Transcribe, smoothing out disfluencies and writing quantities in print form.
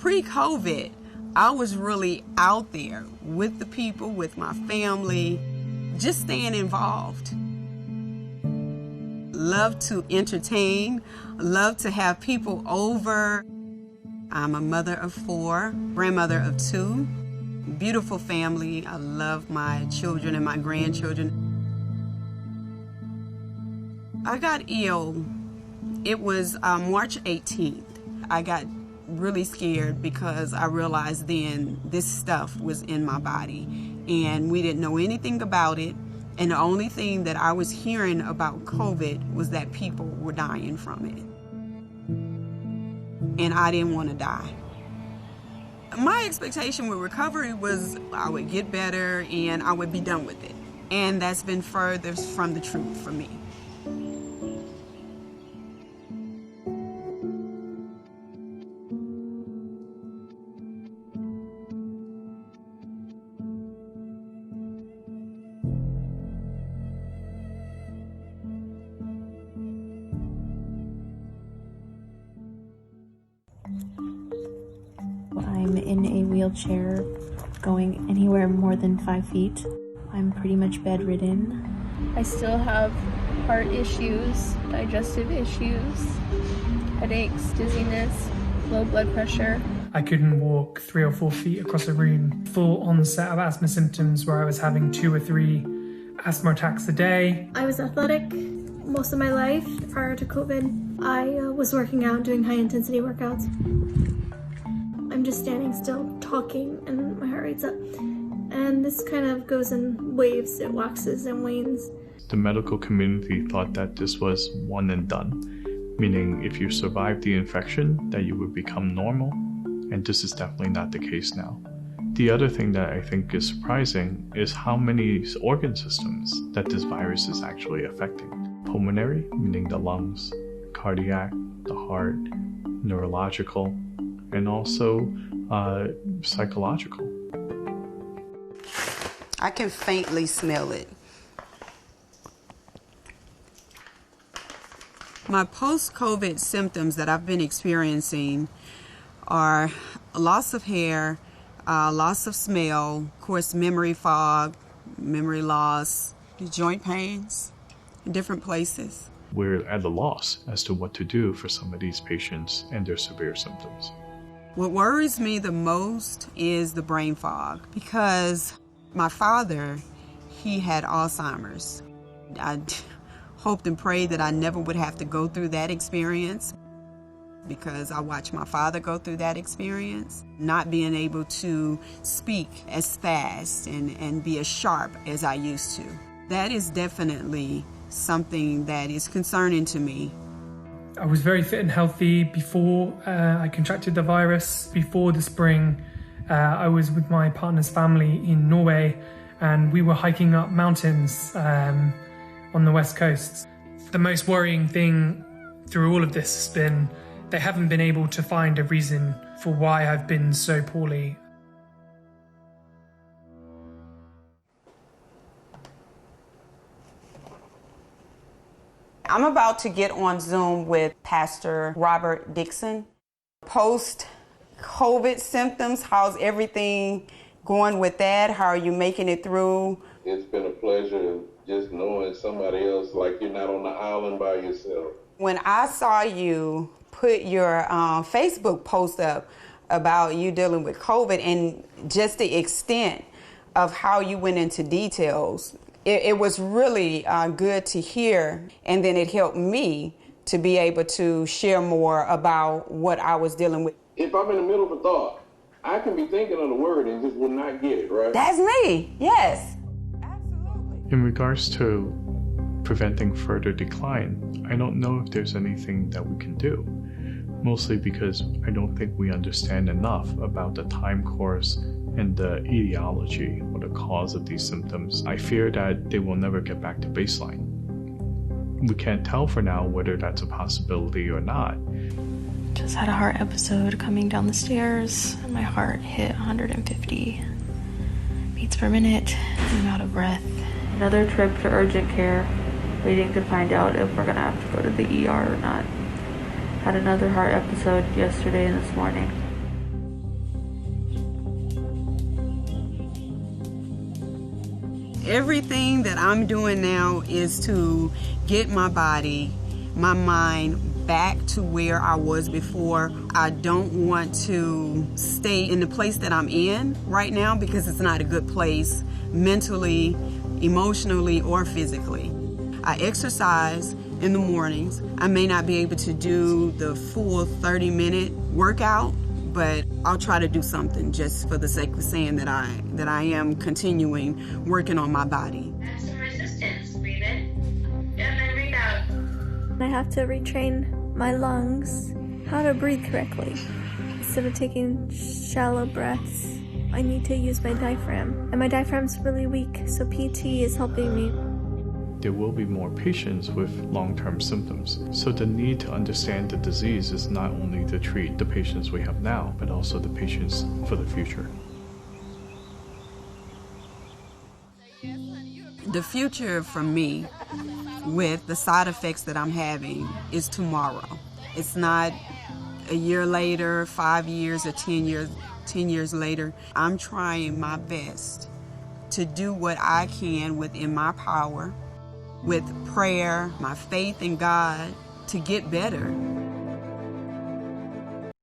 Pre-COVID, I was really out there with the people, with my family, just staying involved. Love to entertain, love to have people over. I'm a mother of 4, grandmother of 2, beautiful family. I love my children and my grandchildren. I got ill. It was March 18th. I got really scared because I realized then this stuff was in my body and we didn't know anything about it. And the only thing that I was hearing about COVID was that people were dying from it. And I didn't want to die. My expectation with recovery was I would get better and I would be done with it. And that's been furthest from the truth for me. I'm in a wheelchair going anywhere more than 5 feet. I'm pretty much bedridden. I still have heart issues, digestive issues, headaches, dizziness, low blood pressure. I couldn't walk 3 or 4 feet across a room. Full onset of asthma symptoms where I was having 2 or 3 asthma attacks a day. I was athletic most of my life. Prior to COVID, I was working out, doing high intensity workouts. I'm just standing still, talking, and my heart rate's up. And this kind of goes in waves, it waxes and wanes. The medical community thought that this was one and done, meaning if you survived the infection, that you would become normal, and this is definitely not the case now. The other thing that I think is surprising is how many organ systems that this virus is actually affecting. Pulmonary, meaning the lungs, cardiac, the heart, neurological, and also psychological. I can faintly smell it. My post-COVID symptoms that I've been experiencing are loss of hair, loss of smell, of course memory fog, memory loss, joint pains in different places. We're at a loss as to what to do for some of these patients and their severe symptoms. What worries me the most is the brain fog, because my father, he had Alzheimer's. I hoped and prayed that I never would have to go through that experience, because I watched my father go through that experience, not being able to speak as fast and be as sharp as I used to. That is definitely something that is concerning to me. I was very fit and healthy before I contracted the virus. Before the spring, I was with my partner's family in Norway, and we were hiking up mountains on the west coast. The most worrying thing through all of this has been they haven't been able to find a reason for why I've been so poorly. I'm about to get on Zoom with Pastor Robert Dixon. Post-COVID symptoms, how's everything going with that? How are you making it through? It's been a pleasure just knowing somebody else, like you're not on the island by yourself. When I saw you put your Facebook post up about you dealing with COVID and just the extent of how you went into details, it was really good to hear, and then it helped me to be able to share more about what I was dealing with. If I'm in the middle of a thought, I can be thinking of the word and just will not get it, right? That's me, yes. Absolutely. In regards to preventing further decline, I don't know if there's anything that we can do, mostly because I don't think we understand enough about the time course and the etiology or the cause of these symptoms. I fear that they will never get back to baseline. We can't tell for now whether that's a possibility or not. Just had a heart episode coming down the stairs, and my heart hit 150 beats per minute. I'm out of breath. Another trip to urgent care, waiting to find out if we're gonna have to go to the ER or not. Had another heart episode yesterday and this morning. Everything that I'm doing now is to get my body, my mind back to where I was before. I don't want to stay in the place that I'm in right now because it's not a good place mentally, emotionally, or physically. I exercise in the mornings. I may not be able to do the full 30-minute workout, but I'll try to do something just for the sake of saying that I am continuing working on my body. Add some resistance. Breathe in. And then breathe out. I have to retrain my lungs how to breathe correctly. Instead of taking shallow breaths, I need to use my diaphragm. And my diaphragm's really weak, so PT is helping me. There will be more patients with long-term symptoms, so the need to understand the disease is not only to treat the patients we have now, but also the patients for the future. The future for me, with the side effects that I'm having, is tomorrow. It's not a year later, 5 years, or 10 years later. I'm trying my best to do what I can within my power, with prayer, my faith in God, to get better.